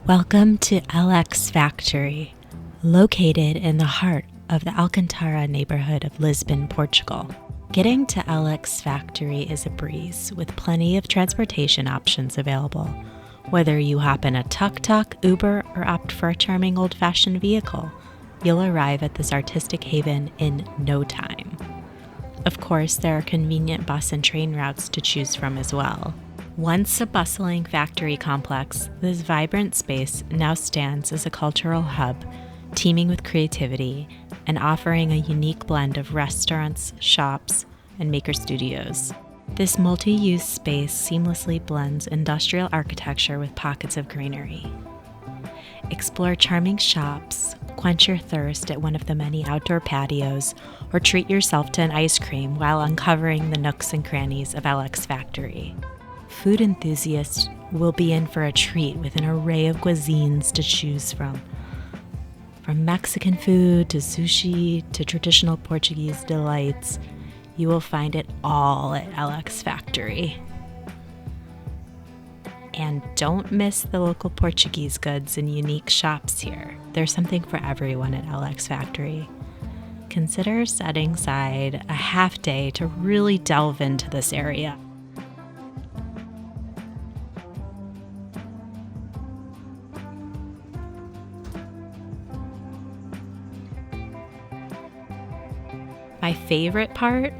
Welcome to LX Factory, located in the heart of the Alcantara neighborhood of Lisbon, Portugal. Getting to LX Factory is a breeze with plenty of transportation options available. Whether you hop in a tuk-tuk, Uber, or opt for a charming old-fashioned vehicle, you'll arrive at this artistic haven in no time. Of course, there are convenient bus and train routes to choose from as well. Once a bustling factory complex, this vibrant space now stands as a cultural hub, teeming with creativity and offering a unique blend of restaurants, shops, and maker studios. This multi-use space seamlessly blends industrial architecture with pockets of greenery. Explore charming shops, quench your thirst at one of the many outdoor patios, or treat yourself to an ice cream while uncovering the nooks and crannies of LX Factory. Food enthusiasts will be in for a treat with an array of cuisines to choose from. From Mexican food to sushi to traditional Portuguese delights, you will find it all at LX Factory. And don't miss the local Portuguese goods and unique shops here. There's something for everyone at LX Factory. Consider setting aside a half day to really delve into this area. My favorite part?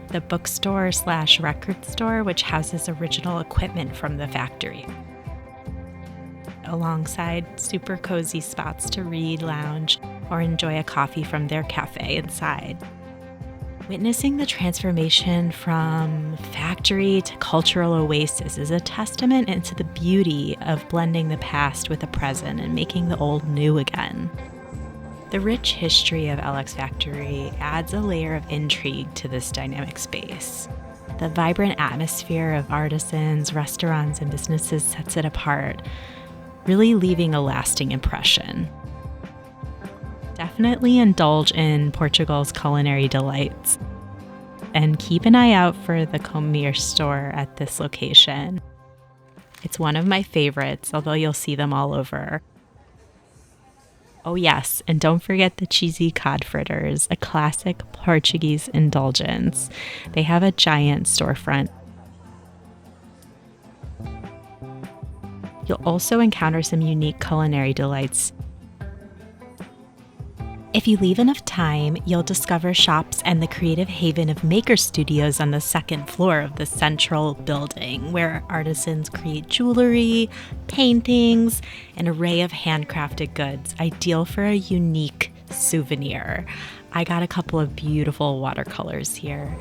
The bookstore/record store, which houses original equipment from the factory, alongside super cozy spots to read, lounge, or enjoy a coffee from their cafe inside. Witnessing the transformation from factory to cultural oasis is a testament into the beauty of blending the past with the present and making the old new again. The rich history of LX Factory adds a layer of intrigue to this dynamic space. The vibrant atmosphere of artisans, restaurants, and businesses sets it apart, really leaving a lasting impression. Definitely indulge in Portugal's culinary delights, and keep an eye out for the Comer store at this location. It's one of my favorites, although you'll see them all over. Oh yes, and don't forget the cheesy cod fritters, a classic Portuguese indulgence. They have a giant storefront. You'll also encounter some unique culinary delights. If you leave enough time, you'll discover shops and the creative haven of maker studios on the second floor of the central building, where artisans create jewelry, paintings, an array of handcrafted goods, ideal for a unique souvenir. I got a couple of beautiful watercolors here.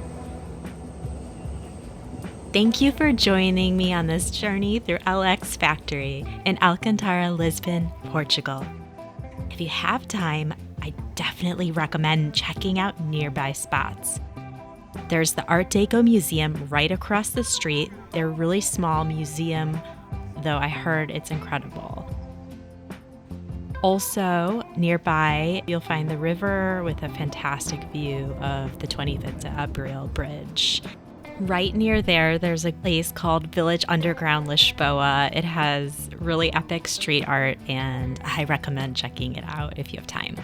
Thank you for joining me on this journey through LX Factory in Alcantara, Lisbon, Portugal. If you have time, I definitely recommend checking out nearby spots. There's the Art Deco Museum right across the street. They're a really small museum, though I heard it's incredible. Also, nearby, you'll find the river with a fantastic view of the 25th de Abril Bridge. Right near there, there's a place called Village Underground Lisboa. It has really epic street art, and I recommend checking it out if you have time.